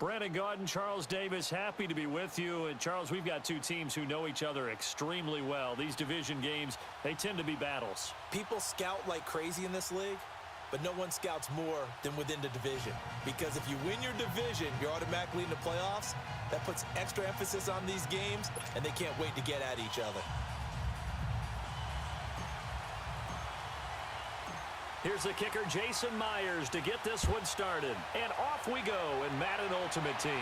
Brandon Gaudin, Charles Davis, happy to be with you. And, Charles, we've got two teams who know each other extremely well. These division games, they tend to be battles. People scout like crazy in this league, but no one scouts more than within the division. Because if you win your division, you're automatically in the playoffs. That puts extra emphasis on these games, and they can't wait to get at each other. Here's the kicker, Jason Myers, to get this one started. And off we go in Madden Ultimate Team.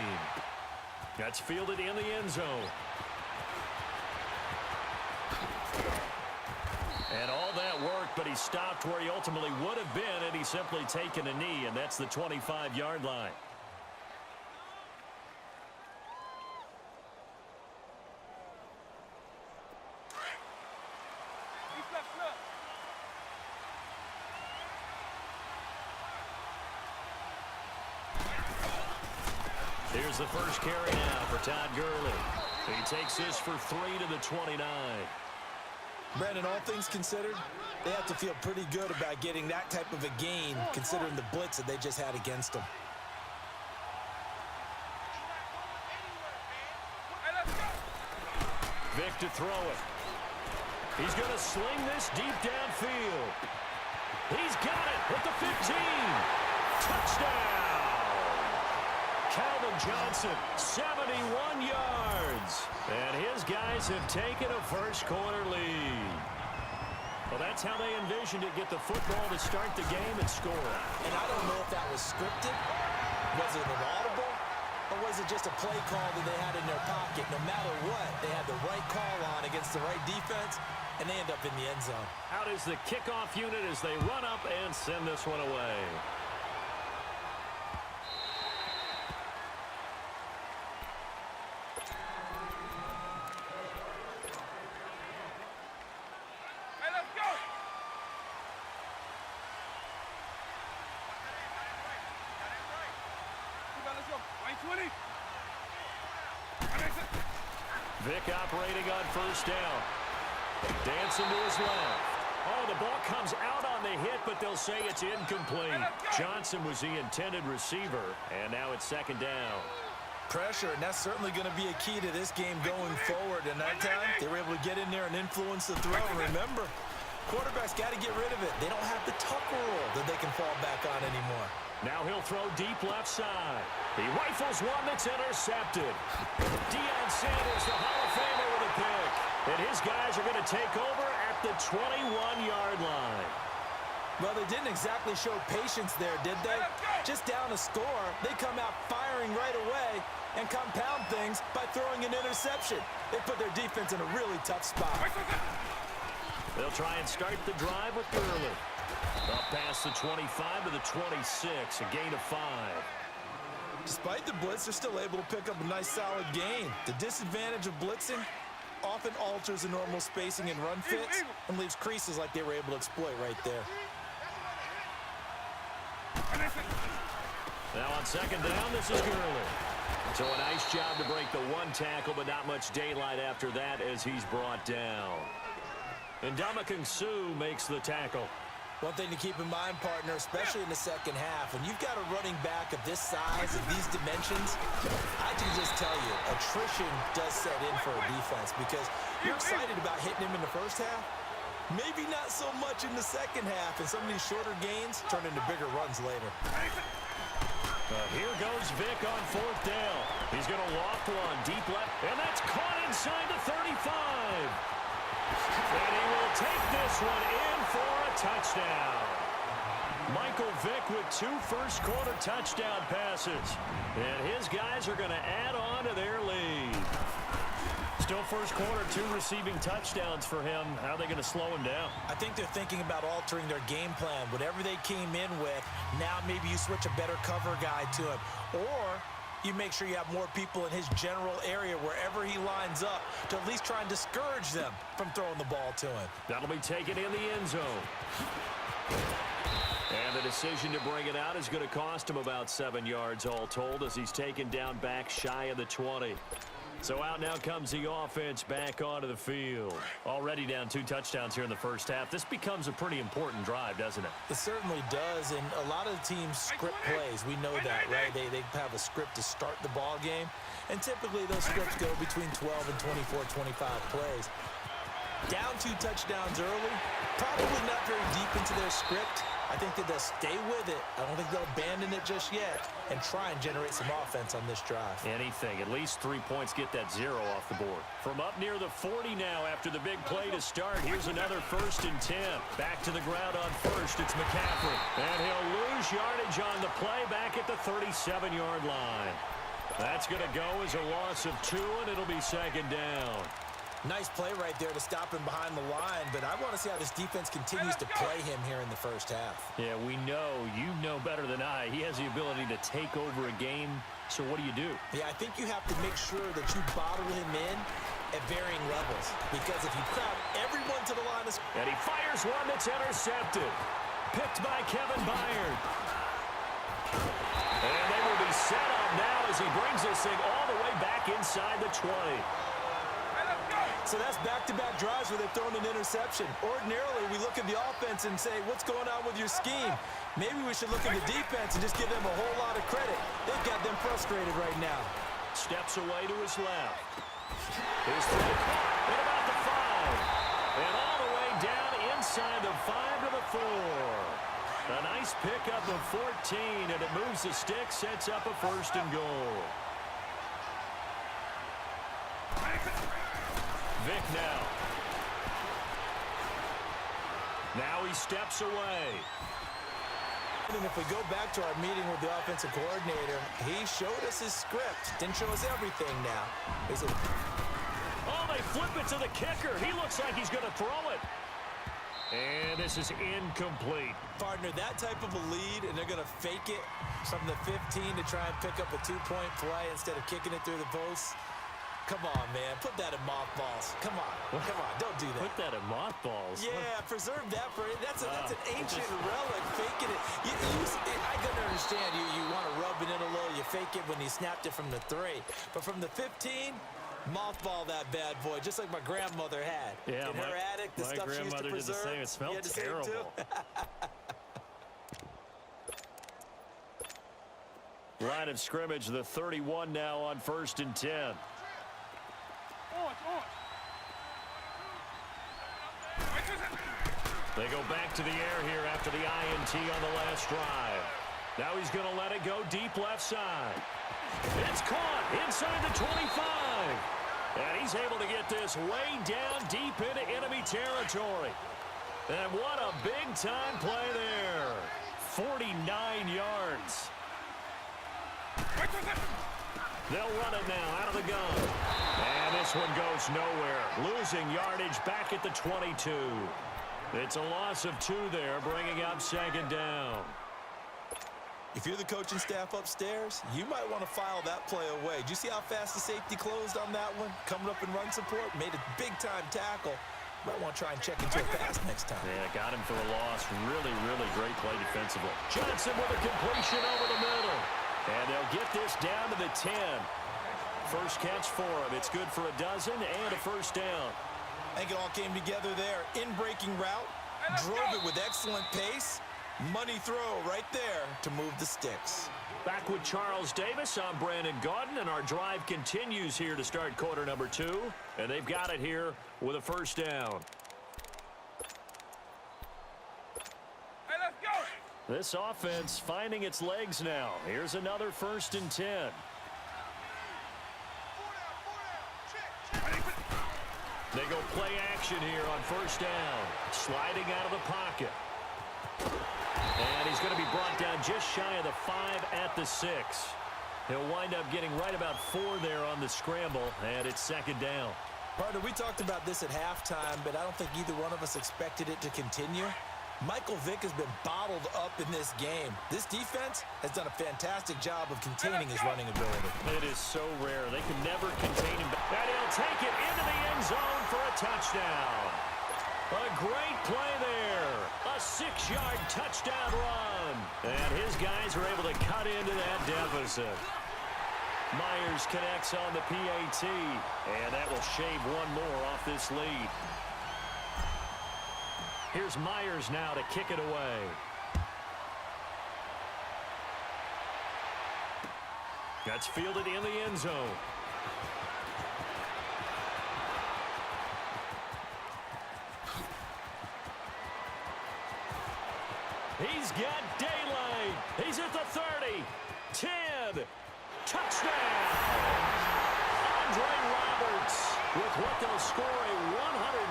That's fielded in the end zone. And all that work, but he stopped where he ultimately would have been had he simply taken a knee, and that's the 25-yard line. Here's the first carry now for Todd Gurley. He takes this for 3 to the 29. Brandon, all things considered, they have to feel pretty good about getting that type of a gain, considering the blitz that they just had against them. Vic to throw it. He's going to sling this deep downfield. He's got it at the 15. Touchdown! Calvin Johnson, 71 yards. And his guys have taken a first-quarter lead. Well, that's how they envisioned it, get the football to start the game and score. And I don't know if that was scripted. Was it an audible? Or was it just a play call that they had in their pocket? No matter what, they had the right call on against the right defense, and they end up in the end zone. Out is the kickoff unit as they run up and send this one away. Vic operating on first down. Dancing to his left. Oh, the ball comes out on the hit, but they'll say it's incomplete. Johnson was the intended receiver, and now it's second down. Pressure, and that's certainly going to be a key to this game going forward. And that time, they were able to get in there and influence the throw. And remember, quarterbacks got to get rid of it. They don't have the Tucker rule that they can fall back on anymore. Now he'll throw deep left side. He rifles one that's intercepted. Deion Sanders, the Hall of Famer, with a pick. And his guys are going to take over at the 21-yard line. Well, they didn't exactly show patience there, did they? Just down a score, they come out firing right away and compound things by throwing an interception. They put their defense in a really tough spot. They'll try and start the drive with Gurley. Up past the 25 to the 26, a gain of 5. Despite the blitz, they're still able to pick up a nice solid gain. The disadvantage of blitzing often alters the normal spacing and run fits and leaves creases like they were able to exploit right there. Now on second down, this is Gurley. So a nice job to break the one tackle, but not much daylight after that as he's brought down. And Ndamukong Suh makes the tackle. One thing to keep in mind, partner, especially in the second half, when you've got a running back of this size and these dimensions, I can just tell you, attrition does set in for a defense because you're excited about hitting him in the first half. Maybe not so much in the second half, and some of these shorter gains turn into bigger runs later. Here goes Vic on fourth down. He's going to loft one deep left, and that's caught inside the 35. And he will take this one in for a touchdown. Michael Vick with 2 first-quarter touchdown passes. And his guys are going to add on to their lead. Still first quarter, 2 receiving touchdowns for him. How are they going to slow him down? I think they're thinking about altering their game plan. Whatever they came in with, now maybe you switch a better cover guy to him. Or you make sure you have more people in his general area wherever he lines up to at least try and discourage them from throwing the ball to him. That'll be taken in the end zone. And the decision to bring it out is going to cost him about 7 yards all told as he's taken down back shy of the 20. So out now comes the offense back onto the field. Already down 2 touchdowns here in the first half. This becomes a pretty important drive, doesn't it? It certainly does, and a lot of the teams script plays. We know that, right? They have a script to start the ball game, and typically those scripts go between 12 and 24, 25 plays. Down 2 touchdowns early, probably not very deep into their script. I think that they'll stay with it. I don't think they'll abandon it just yet and try and generate some offense on this drive. Anything. At least 3 points get that 0 off the board. From up near the 40 now after the big play to start. Here's another 1st and 10. Back to the ground on first. It's McCaffrey. And he'll lose yardage on the play back at the 37-yard line. That's going to go as a loss of 2, and it'll be 2nd down. Nice play right there to stop him behind the line, but I want to see how this defense continues to play him here in the first half. Yeah, we know. You know better than I. He has the ability to take over a game, so what do? Yeah, I think you have to make sure that you bottle him in at varying levels, because if you crowd everyone to the line of... And he fires one that's intercepted. Picked by Kevin Byard. And they will be set up now as he brings this thing all the way back inside the 20. So that's back-to-back drives where they've thrown an interception. Ordinarily, we look at the offense and say, what's going on with your scheme? Maybe we should look at the defense and just give them a whole lot of credit. They've got them frustrated right now. Steps away to his left. His throw caught at about the 5. And all the way down inside the 5 to the 4. A nice pickup of 14, and it moves the stick, sets up a 1st and goal. Vic now. Now he steps away. And if we go back to our meeting with the offensive coordinator, he showed us his script. Didn't show us everything now. Oh, they flip it to the kicker. He looks like he's going to throw it. And this is incomplete. Partner, that type of a lead, and they're going to fake it from the 15 to try and pick up a 2-point play instead of kicking it through the post. Come on, man. Put that in mothballs. Come on. Come on. Don't do that. Put that in mothballs? Yeah, preserve that for it. That's an ancient relic. Faking it. I can understand. You want to rub it in a little. You fake it when you snapped it from the 3. But from the 15, mothball that bad boy, just like my grandmother had. Yeah, in her attic, the stuff she used to preserve. Did the same. It smelled terrible. Line of scrimmage, the 31 now on 1st and 10. They go back to the air here after the INT on the last drive. Now he's going to let it go deep left side. It's caught inside the 25. And he's able to get this way down deep into enemy territory. And what a big-time play there. 49 yards. They'll run it now out of the gun. And this one goes nowhere. Losing yardage back at the 22. It's a loss of 2 there, bringing up 2nd down. If you're the coaching staff upstairs, you might want to file that play away. Do you see how fast the safety closed on that one? Coming up in run support, made a big-time tackle. Might want to try and check into a pass next time. Yeah, got him for a loss. Really, really great play defensively. Johnson with a completion over the middle. And they'll get this down to the 10. First catch for him. It's good for a dozen and a 1st down. I think it all came together there. In-breaking route, drove it with excellent pace. Money throw right there to move the sticks. Back with Charles Davis, I'm Brandon Gaudin, and our drive continues here to start quarter number 2. And they've got it here with a 1st down. Hey, let's go! This offense finding its legs now. Here's another 1st and 10. They go play action here on 1st down. Sliding out of the pocket. And he's going to be brought down just shy of the 5 at the 6. He'll wind up getting right about 4 there on the scramble, and it's 2nd down. Partner, we talked about this at halftime, but I don't think either one of us expected it to continue. Michael Vick has been bottled up in this game. This defense has done a fantastic job of containing his running ability. It is so rare. They can never contain him. And he'll take it into the end zone for a touchdown. A great play there. A 6-yard touchdown run. And his guys are able to cut into that deficit. Myers connects on the PAT, and that will shave one more off this lead. Here's Myers now to kick it away. That's fielded in the end zone. He's got daylight. He's at the 30. 10. Touchdown. Andre Roberts with what they'll score a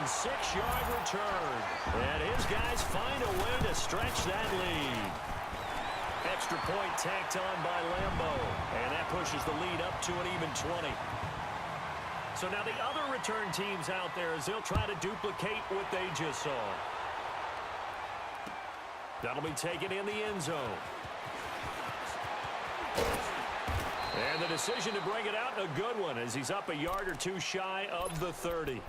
106-yard return. And his guys find a way to stretch that lead. Extra point tacked on by Lambeau. And that pushes the lead up to an even 20. So now the other return teams out there as they'll try to duplicate what they just saw. That'll be taken in the end zone. And the decision to bring it out, a good one, as he's up a yard or two shy of the 30.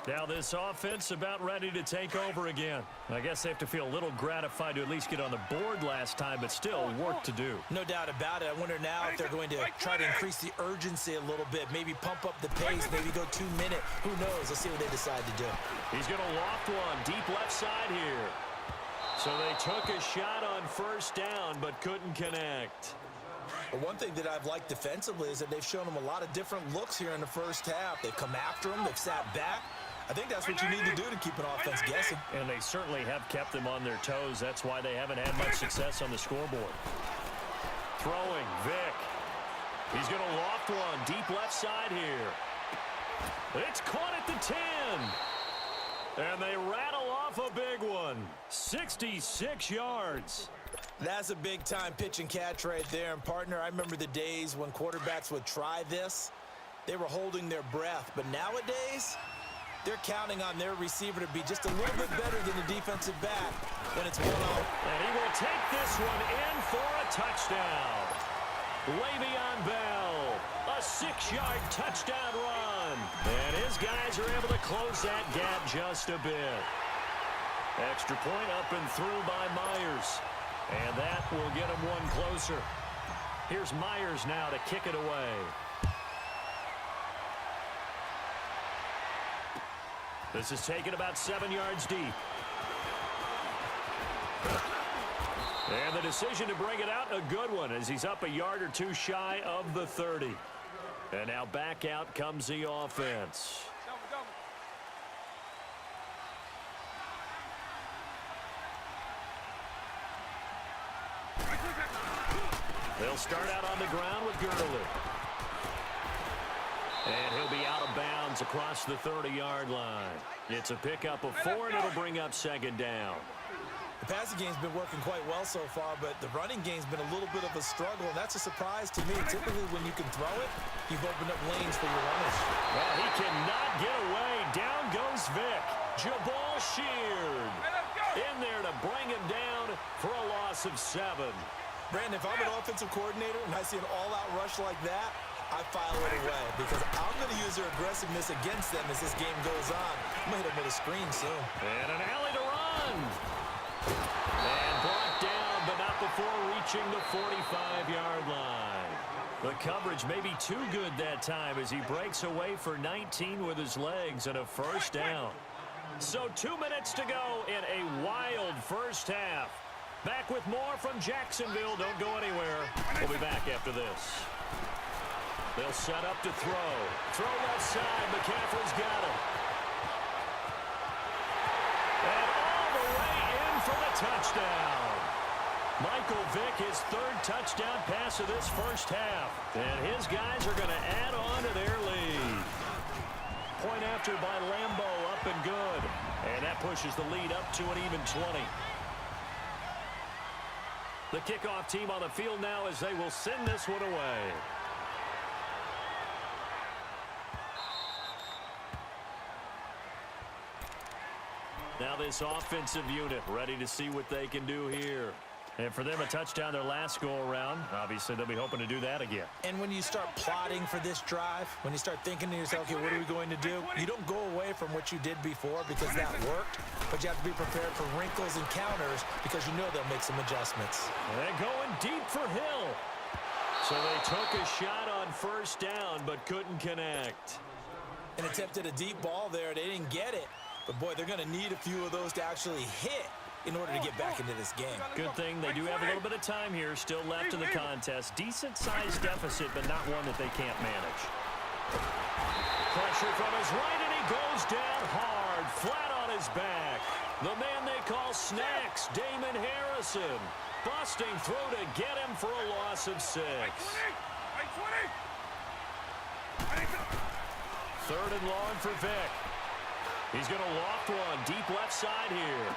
Now this offense about ready to take over again. I guess they have to feel a little gratified to at least get on the board last time, but still work to do. No doubt about it. I wonder now if they're going to try to increase the urgency a little bit, maybe pump up the pace, maybe go 2 minute. Who knows? Let's see what they decide to do. He's going to loft one deep left side here. So they took a shot on first down, but couldn't connect. But one thing that I've liked defensively is that they've shown them a lot of different looks here in the first half. They've come after them. They've sat back. I think that's what you need to do to keep an offense guessing. And they certainly have kept them on their toes. That's why they haven't had much success on the scoreboard. Throwing, Vick. He's going to loft one deep left side here. It's caught at the 10. And they rattle off a big one. 66 yards. That's a big-time pitch and catch right there. And, partner, I remember the days when quarterbacks would try this. They were holding their breath. But nowadays, they're counting on their receiver to be just a little bit better than the defensive back when it's 1-0. And he will take this one in for a touchdown. Le'Veon Bell, a 6-yard touchdown run. And his guys are able to close that gap just a bit. Extra point up and through by Myers. And that will get him one closer. Here's Myers now to kick it away. This is taken about 7 yards deep. And the decision to bring it out, a good one, as he's up a yard or two shy of the 30. And now back out comes the offense. They'll start out on the ground with Gurley. And he'll be out of bounds across the 30-yard line. It's a pickup of 4, and it'll bring up second down. The passing game's been working quite well so far, but the running game's been a little bit of a struggle, and that's a surprise to me. Typically, when you can throw it, you've opened up lanes for your runners. Well, he cannot get away. Down goes Vick. Jabal sheared. In there to bring him down for a loss of 7. Brandon, if I'm an offensive coordinator and I see an all-out rush like that, I file it away because I'm going to use their aggressiveness against them as this game goes on. I'm going to hit them with a screen soon. And an alley to run. And brought down, but not before reaching the 45-yard line. The coverage may be too good that time as he breaks away for 19 with his legs and a first down. So 2 minutes to go in a wild first half. Back with more from Jacksonville. Don't go anywhere. We'll be back after this. They'll set up to throw. Throw left side. McCaffrey's got him. And all the way in for the touchdown. Michael Vick, his 3rd touchdown pass of this first half. And his guys are going to add on to their lead. Point after by Lambeau, up and good. And that pushes the lead up to an even 20. The kickoff team on the field now as they will send this one away. Now this offensive unit ready to see what they can do here. And for them, a touchdown their last go-around. Obviously, they'll be hoping to do that again. And when you start plotting for this drive, when you start thinking to yourself, okay, what are we going to do? You don't go away from what you did before because that worked, but you have to be prepared for wrinkles and counters because you know they'll make some adjustments. And going deep for Hill. So they took a shot on first down, but couldn't connect. And attempted a deep ball there. They didn't get it. But, boy, they're going to need a few of those to actually hit in order to get back into this game. Good thing they do have a little bit of time here still left in the contest. Decent-sized deficit, but not one that they can't manage. Pressure from his right, and he goes down hard, flat on his back. The man they call Snacks, Damon Harrison, busting through to get him for a loss of 6. Third and long for Vic. He's going to loft one deep left side here.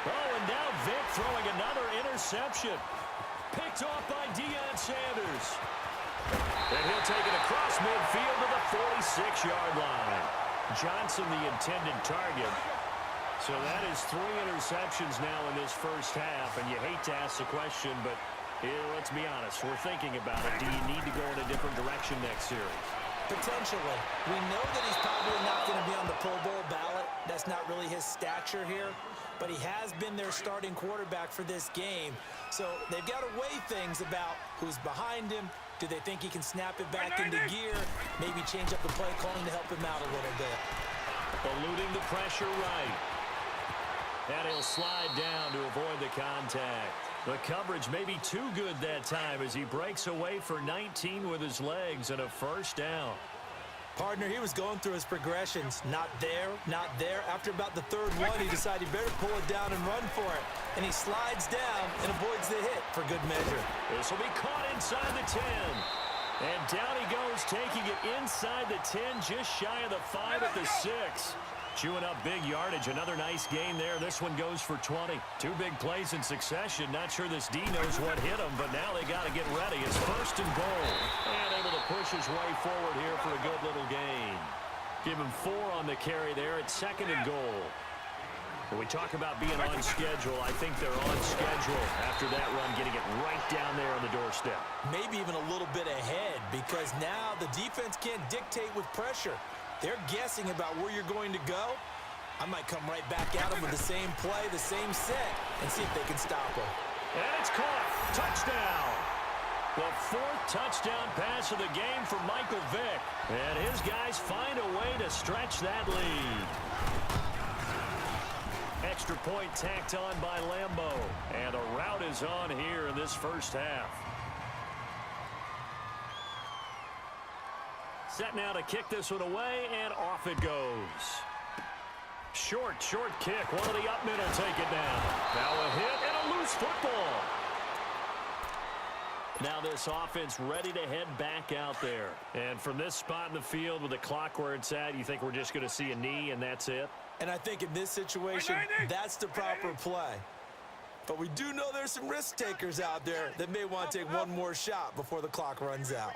Oh, and now Vic throwing another interception. Picked off by Deion Sanders. And he'll take it across midfield to the 46-yard line. Johnson the intended target. So that is 3 interceptions now in this first half. And you hate to ask the question, but let's be honest. We're thinking about it. Do you need to go in a different direction next series? Potentially. We know that he's probably not going to be on the Pro Bowl ballot. That's not really his stature here. But he has been their starting quarterback for this game. So they've got to weigh things about who's behind him. Do they think he can snap it back into gear? Maybe change up the play calling to help him out a little bit. Eluding the pressure right. And he'll slide down to avoid the contact. The coverage may be too good that time as he breaks away for 19 with his legs and a first down. Partner, he was going through his progressions. Not there, not there. After about the third one, he decided he better pull it down and run for it. And he slides down and avoids the hit for good measure. This will be caught inside the 10. And down he goes, taking it inside the 10, just shy of the 5 at the 6. Chewing up big yardage. Another nice gain there. This one goes for 20. 2 big plays in succession. Not sure this D knows what hit him, but now they got to get ready. It's first and goal. And able to push his way forward here for a good little gain. Give him 4 on the carry there at second and goal. When we talk about being on schedule, I think they're on schedule after that run, getting it right down there on the doorstep. Maybe even a little bit ahead because now the defense can't dictate with pressure. They're guessing about where you're going to go. I might come right back at them with the same play, the same set, and see if they can stop them. And it's caught. Touchdown. The 4th touchdown pass of the game for Michael Vick. And his guys find a way to stretch that lead. Extra point tacked on by Lambeau. And a rout is on here in this first half. Set now to kick this one away, and off it goes. Short kick. One of the up middle take it down. Now a hit and a loose football. Now this offense ready to head back out there. And from this spot in the field with the clock where it's at, you think we're just going to see a knee and that's it? And I think in this situation, that's the proper play. But we do know there's some risk takers out there that may want to take one more shot before the clock runs out.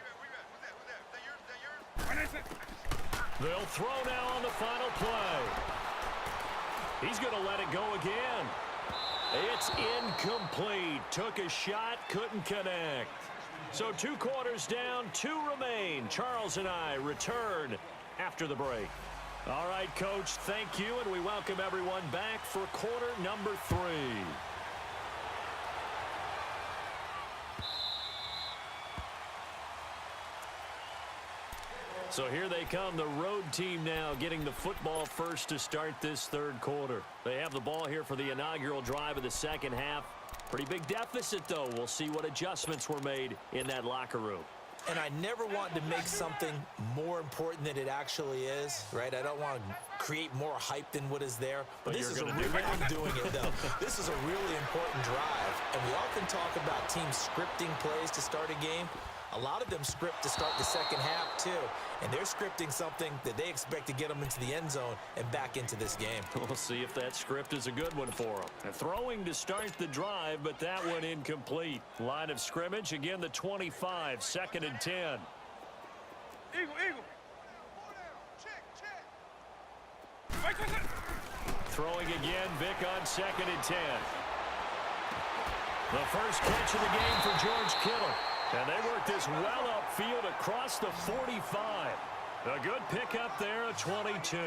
They'll throw now on the final play. He's going to let it go again. It's incomplete. Took a shot, couldn't connect. So 2 quarters down, 2 remain. Charles and I return after the break. All right, Coach, thank you, and we welcome everyone back for quarter number 3. So here they come, the road team now getting the football first to start this third quarter. They have the ball here for the inaugural drive of the second half. Pretty big deficit, though. We'll see what adjustments were made in that locker room. And I never want to make something more important than it actually is, right? I don't want to create more hype than what is there. But this is a really, I'm doing it, though. This is a really important drive. And we often talk about teams scripting plays to start a game. A lot of them script to start the second half, too. And they're scripting something that they expect to get them into the end zone and back into this game. We'll see if that script is a good one for them. And throwing to start the drive, but that one incomplete. Line of scrimmage, again, the 25, second and 10. Eagle. Throwing again, Vic on second and 10. The first catch of the game for George Kittle. And they work this well upfield across the 45. A good pickup there, a 22.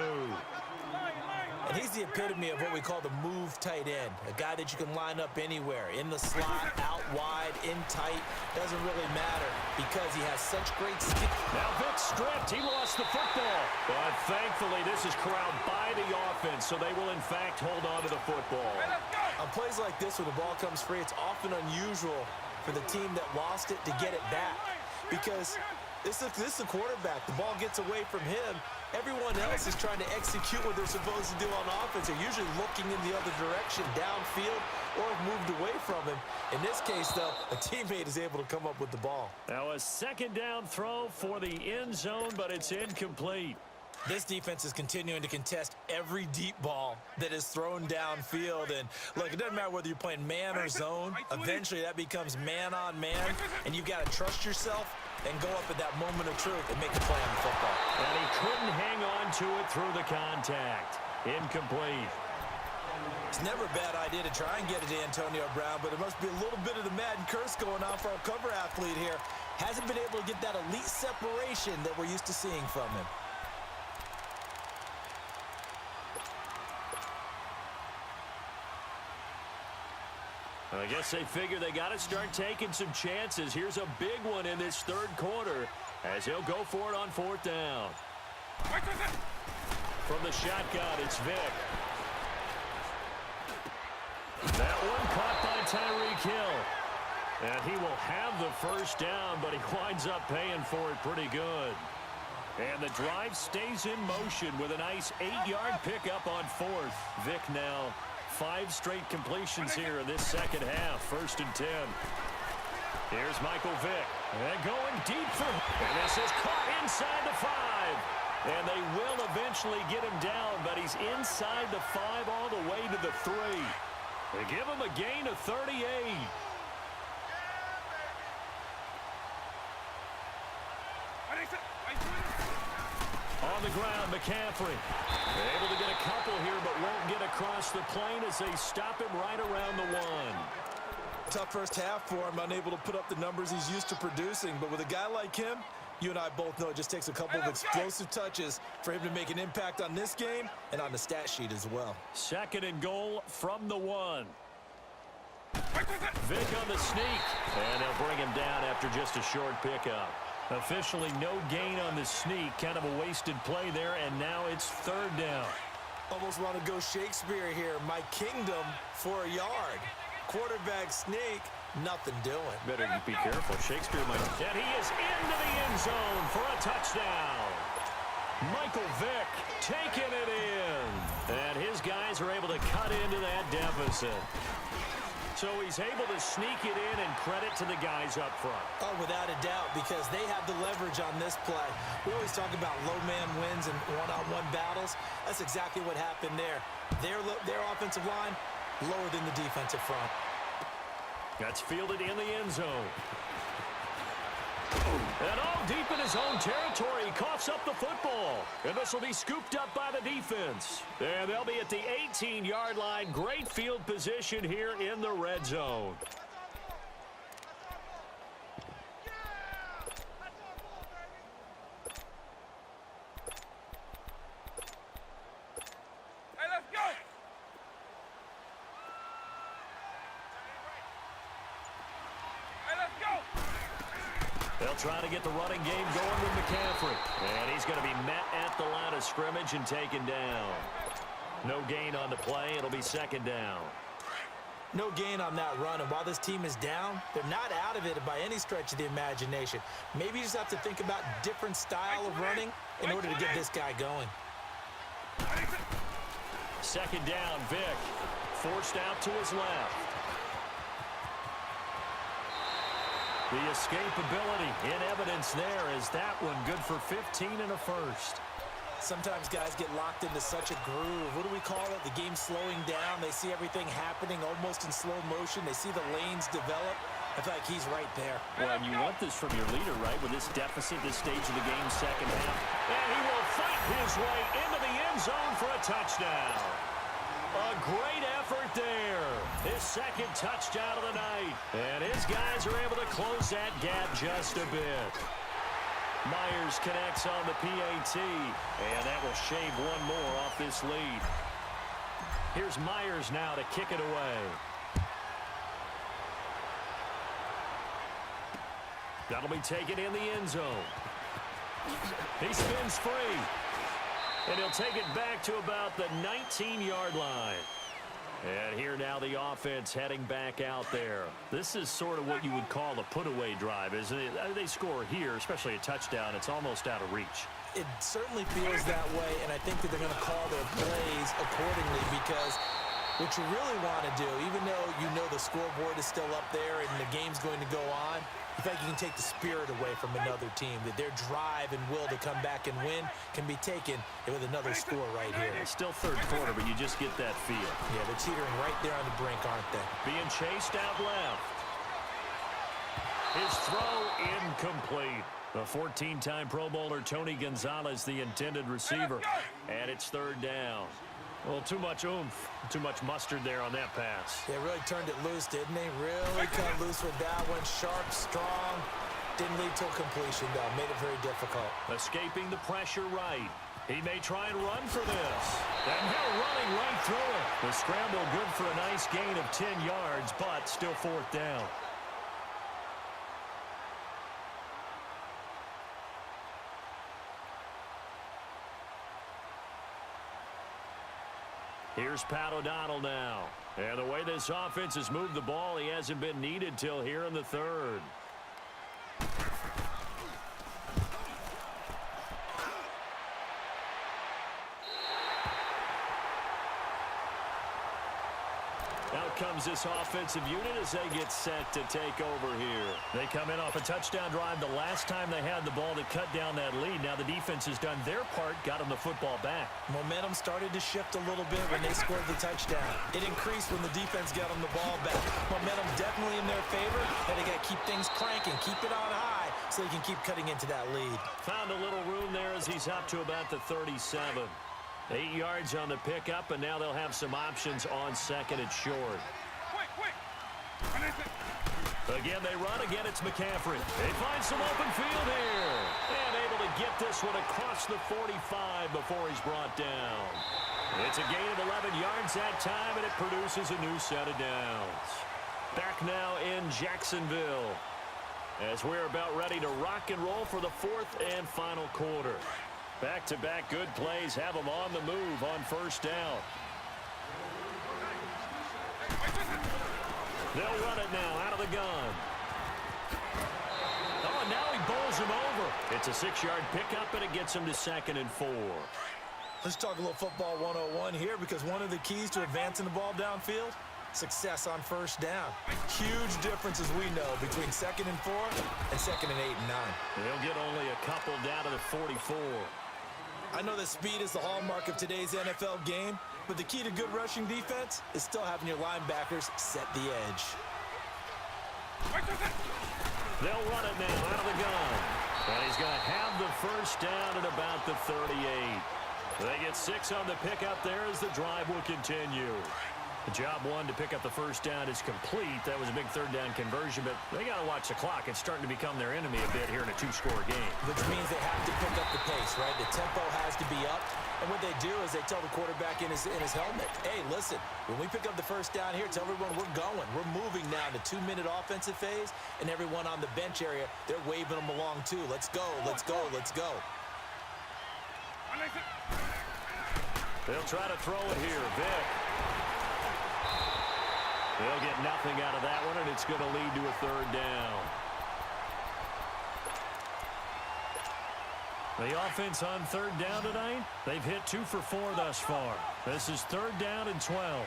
And he's the epitome of what we call the move tight end, a guy that you can line up anywhere, in the slot, out wide, in tight, doesn't really matter because he has such great skill. Now Vic stripped. He lost the football. But thankfully, this is corralled by the offense, so they will, in fact, hold on to the football. On plays like this where the ball comes free, it's often unusual for the team that lost it to get it back because this is a quarterback. The ball gets away from him. Everyone else is trying to execute what they're supposed to do on offense. They're usually looking in the other direction, downfield, or have moved away from him. In this case, though, a teammate is able to come up with the ball. Now a second down throw for the end zone, but it's incomplete. This defense is continuing to contest every deep ball that is thrown downfield. And, look, it doesn't matter whether you're playing man or zone. Eventually, that becomes man-on-man, and you've got to trust yourself and go up at that moment of truth and make a play on the football. And he couldn't hang on to it through the contact. Incomplete. It's never a bad idea to try and get it to Antonio Brown, but there must be a little bit of the Madden curse going on for our cover athlete here. Hasn't been able to get that elite separation that we're used to seeing from him. I guess they figure they got to start taking some chances. Here's a big one in this third quarter as he'll go for it on fourth down. From the shotgun, it's Vic. That one caught by Tyreek Hill. And he will have the first down, but he winds up paying for it pretty good. And the drive stays in motion with a nice 8-yard pickup on fourth. Vic now 5 straight completions here in this second half. 1st and 10. Here's Michael Vick. And going deep for him. And this is caught inside the 5. And they will eventually get him down, but he's inside the 5 all the way to the 3. They give him a gain of 38. On the ground, McCaffrey. They're able to get a couple here, but won't get across the plane as they stop him right around the 1. Tough first half for him, unable to put up the numbers he's used to producing. But with a guy like him, you and I both know it just takes a couple of explosive touches for him to make an impact on this game and on the stat sheet as well. 2nd and goal from the 1. Vic on the sneak. And they'll bring him down after just a short pickup. Officially no gain on the sneak. Kind of a wasted play there, and now it's 3rd down. Almost want to go Shakespeare here. My kingdom for a yard. Quarterback sneak, nothing doing. Better be careful. Shakespeare might. And he is into the end zone for a touchdown. Michael Vick taking it in. And his guys are able to cut into that deficit. So he's able to sneak it in, and credit to the guys up front. Oh, without a doubt, because they have the leverage on this play. We always talk about low man wins and one-on-one battles. That's exactly what happened there. Their offensive line lower than the defensive front. That's fielded in the end zone. And all deep in his own territory, he coughs up the football. And this will be scooped up by the defense. And they'll be at the 18-yard line. Great field position here in the red zone. Hey, let's go! Hey, let's go! They'll try to get the running game going with McCaffrey. And he's going to be met at the line of scrimmage and taken down. No gain on the play. It'll be 2nd down. No gain on that run, and while this team is down, they're not out of it by any stretch of the imagination. Maybe you just have to think about different style of running in order to get this guy going. 2nd down, Vic. Forced out to his left. The escapability in evidence there is that one good for 15 and a first. Sometimes guys get locked into such a groove. What do we call it? The game slowing down. They see everything happening almost in slow motion. They see the lanes develop. I feel like he's right there. Well, and you want this from your leader, right? With this deficit, this stage of the game, 2nd half. And he will fight his way into the end zone for a touchdown. A great effort there. His 2nd touchdown of the night. And his guys are able to close that gap just a bit. Myers connects on the PAT. And that will shave one more off this lead. Here's Myers now to kick it away. That'll be taken in the end zone. He spins free. And he'll take it back to about the 19-yard line. And here now the offense heading back out there. This is sort of what you would call a put-away drive, isn't it? They score here, especially a touchdown. It's almost out of reach. It certainly feels that way, and I think that they're going to call their plays accordingly because what you really want to do, even though you know the scoreboard is still up there and the game's going to go on, you think you can take the spirit away from another team, that their drive and will to come back and win can be taken with another score right here. It's still third quarter, but you just get that feel. Yeah, they're teetering right there on the brink, aren't they? Being chased out left. His throw incomplete. The 14-time Pro Bowler Tony Gonzalez, the intended receiver. And it's third down. Well, too much oomph, too much mustard there on that pass. They really turned it loose, didn't they? Really cut loose with that one. Sharp, strong. Didn't lead to a completion, though. Made it very difficult. Escaping the pressure right. He may try and run for this. And now running right through it. The scramble good for a nice gain of 10 yards, but still fourth down. Here's Pat O'Donnell now. And the way this offense has moved the ball, he hasn't been needed till here in the third. Out comes this offensive unit as they get set to take over here. They come in off a touchdown drive the last time they had the ball to cut down that lead. Now the defense has done their part, got them the football back. Momentum started to shift a little bit when they scored the touchdown. It increased when the defense got them the ball back. Momentum definitely in their favor, and they got to keep things cranking, keep it on high so they can keep cutting into that lead. Found a little room there as he's up to about the 37. 8 yards on the pickup, and now they'll have some options on second and short. Again, they run. Again, it's McCaffrey. They find some open field here. And able to get this one across the 45 before he's brought down. It's a gain of 11 yards that time, and it produces a new set of downs. Back now in Jacksonville as we're about ready to rock and roll for the fourth and final quarter. Back-to-back good plays have them on the move on first down. They'll run it now out of the gun. Oh, and now he bowls him over. It's a 6-yard pickup, and it gets him to 2nd and 4. Let's talk a little football 101 here because one of the keys to advancing the ball downfield, success on first down. Huge difference, as we know, between 2nd and 4 and 2nd and 8 and 9. They'll get only a couple down to the 44. I know that speed is the hallmark of today's NFL game, but the key to good rushing defense is still having your linebackers set the edge. They'll run it now out of the gun. And he's going to have the first down at about the 38. They get 6 on the pickup there as the drive will continue. The job one to pick up the first down is complete. That was a big third down conversion, but they got to watch the clock. It's starting to become their enemy a bit here in a 2-score game. Which means they have to pick up the pace, right? The tempo has to be up. And what they do is they tell the quarterback in his helmet, hey, listen, when we pick up the first down here, tell everyone we're going. We're moving now to 2-minute offensive phase, and everyone on the bench area, they're waving them along too. Let's go, let's go, let's go. They'll try to throw it here. Vic. They'll get nothing out of that one, and it's going to lead to a third down. The offense on third down tonight, they've hit 2 for 4 thus far. This is third down and 12.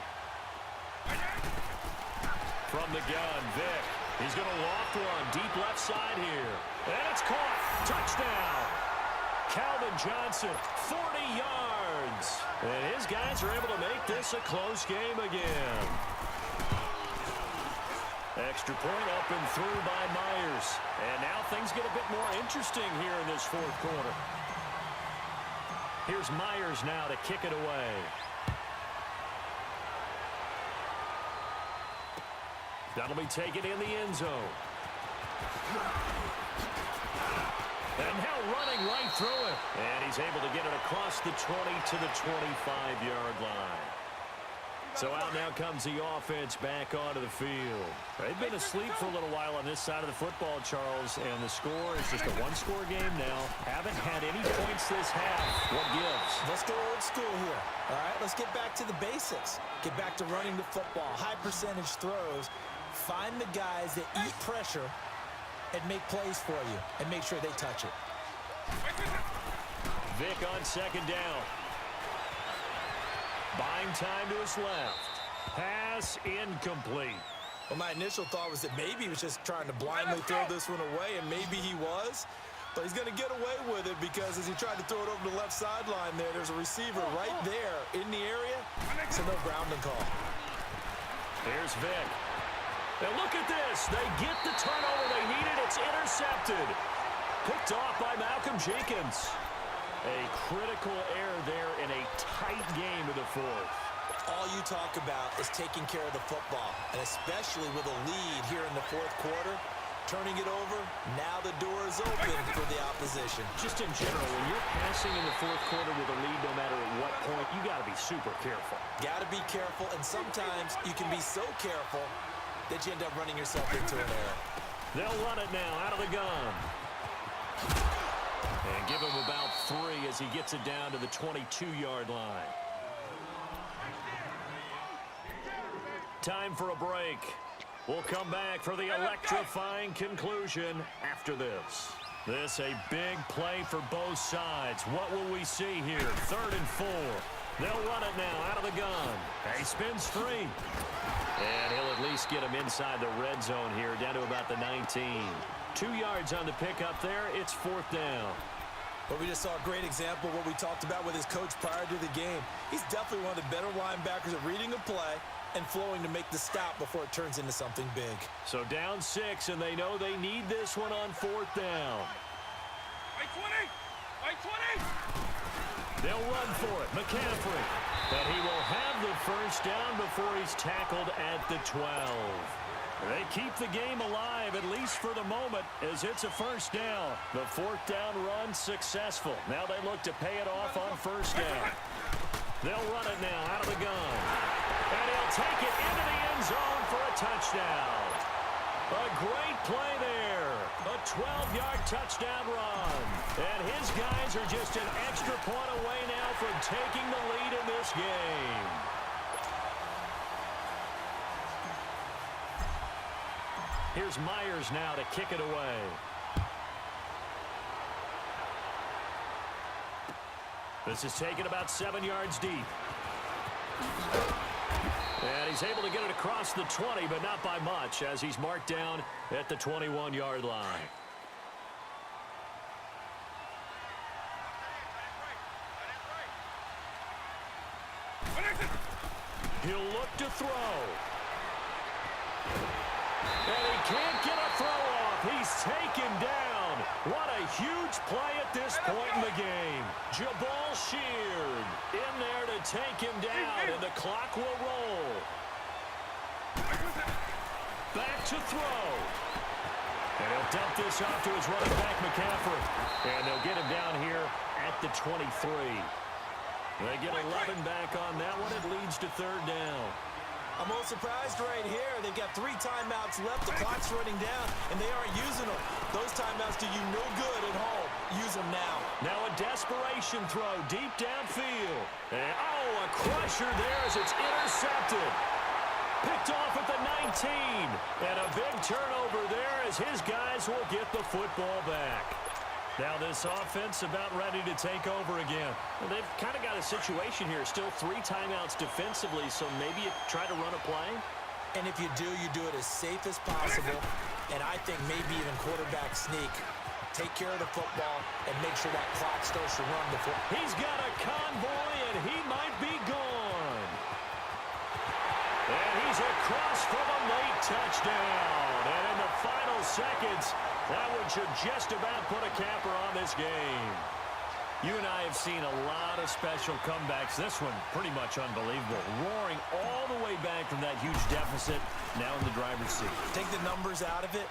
From the gun, Vic. He's going to loft one deep left side here. And it's caught. Touchdown. Calvin Johnson, 40 yards. And his guys are able to make this a close game again. Extra point up and through by Myers. And now things get a bit more interesting here in this fourth quarter. Here's Myers now to kick it away. That'll be taken in the end zone. And now running right through it. And he's able to get it across the 20 to the 25-yard line. So out now comes the offense back onto the field. They've been asleep for a little while on this side of the football, Charles, and the score is just a one-score game now. Haven't had any points this half. What gives? Let's go old school here. All right, let's get back to the basics. Get back to running the football, high percentage throws. Find the guys that eat pressure and make plays for you and make sure they touch it. Vic on second down. Buying time to his left. Pass incomplete. Well, my initial thought was that maybe he was just trying to blindly throw this one away, and maybe he was. But he's going to get away with it because as he tried to throw it over the left sideline there's a receiver right there in the area. So no grounding call. Here's Vic. And look at this. They get the turnover they needed. It's intercepted. Picked off by Malcolm Jenkins. A critical error there in a tight game of the fourth. All you talk about is taking care of the football, and especially with a lead here in the fourth quarter, turning it over, now the door is open for the opposition. Just in general, when you're passing in the fourth quarter with a lead, no matter at what point, you got to be super careful. Got to be careful, and sometimes you can be so careful that you end up running yourself into an error. They'll run it now out of the gun. And give him about 3 as he gets it down to the 22-yard line. Time for a break. We'll come back for the electrifying conclusion after this. This a big play for both sides. What will we see here? 3rd and 4. They'll run it now out of the gun. He spins 3. And he'll at least get him inside the red zone here, down to about the 19. 2 yards on the pickup there. It's 4th down. But we just saw a great example of what we talked about with his coach prior to the game. He's definitely one of the better linebackers at reading a play and flowing to make the stop before it turns into something big. So down 6, and they know they need this one on 4th down. Right 20! Right 20! They'll run for it. McCaffrey. But he will have the first down before he's tackled at the 12. They keep the game alive, at least for the moment, as it's a first down. The 4th down run successful. Now they look to pay it off on 1st down. They'll run it now out of the gun. And he'll take it into the end zone for a touchdown. A great play there. A 12-yard touchdown run. And his guys are just an extra point away now from taking the lead in this game. Here's Myers now to kick it away. This is taken about 7 yards deep. And he's able to get it across the 20, but not by much, as he's marked down at the 21-yard line. He'll look to throw. And he can't get a throw off. He's taken down. What a huge play at this point in the game. Jabal Sheard in there to take him down, and the clock will roll. Back to throw. And he'll dump this off to his running back, McCaffrey. And they'll get him down here at the 23. They get 11 back on that one. It leads to 3rd down. I'm a little surprised right here. They've got 3 timeouts left. The clock's running down, and they aren't using them. Those timeouts do you no good at home. Use them now. Now a desperation throw deep downfield. And, a crusher there as it's intercepted. Picked off at the 19. And a big turnover there as his guys will get the football back. Now this offense about ready to take over again. Well, they've kind of got a situation here. Still 3 timeouts defensively, so maybe you try to run a play. And if you do it as safe as possible. And I think maybe even quarterback sneak. Take care of the football and make sure that clock starts to run before. He's got a convoy, and he might be gone. And he's across for the late touchdown. And in the final seconds, that one should just about put a capper on this game. You and I have seen a lot of special comebacks. This one pretty much unbelievable. Roaring all the way back from that huge deficit, now in the driver's seat. Take the numbers out of it.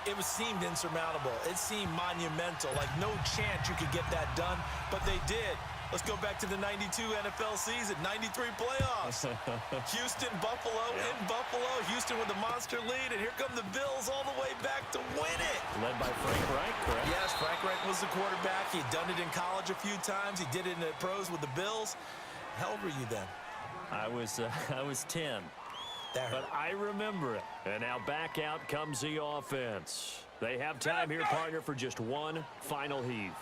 It seemed insurmountable. It seemed monumental, like no chance you could get that done, but they did. Let's go back to the 92 NFL season, 93 playoffs. Houston, Buffalo, in Buffalo. Houston with a monster lead, and here come the Bills all the way back to win it. Led by Frank Reich, correct? Yes, Frank Reich was the quarterback. He'd done it in college a few times. He did it in the pros with the Bills. How old were you then? I was 10. But I remember it. And now back out comes the offense. They have time here, partner, for just one final heave.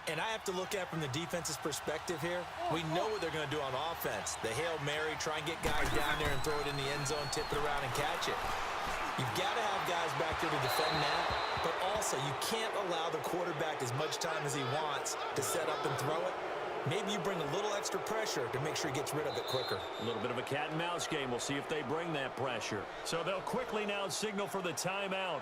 And I have to look at from the defense's perspective here. We know what they're going to do on offense. The Hail Mary, try and get guys down there and throw it in the end zone, tip it around and catch it. You've got to have guys back there to defend that, but also you can't allow the quarterback as much time as he wants to set up and throw it. Maybe you bring a little extra pressure to make sure he gets rid of it quicker. A little bit of a cat and mouse game. We'll see if they bring that pressure. So they'll quickly now signal for the timeout.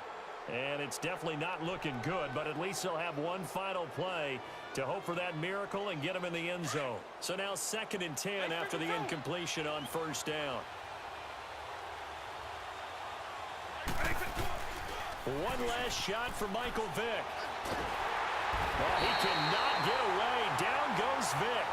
And it's definitely not looking good, but at least they'll have one final play to hope for that miracle and get them in the end zone. So now 2nd and 10 after the incompletion on first down. One last shot for Michael Vick. Oh, he cannot get away. Down goes Vick.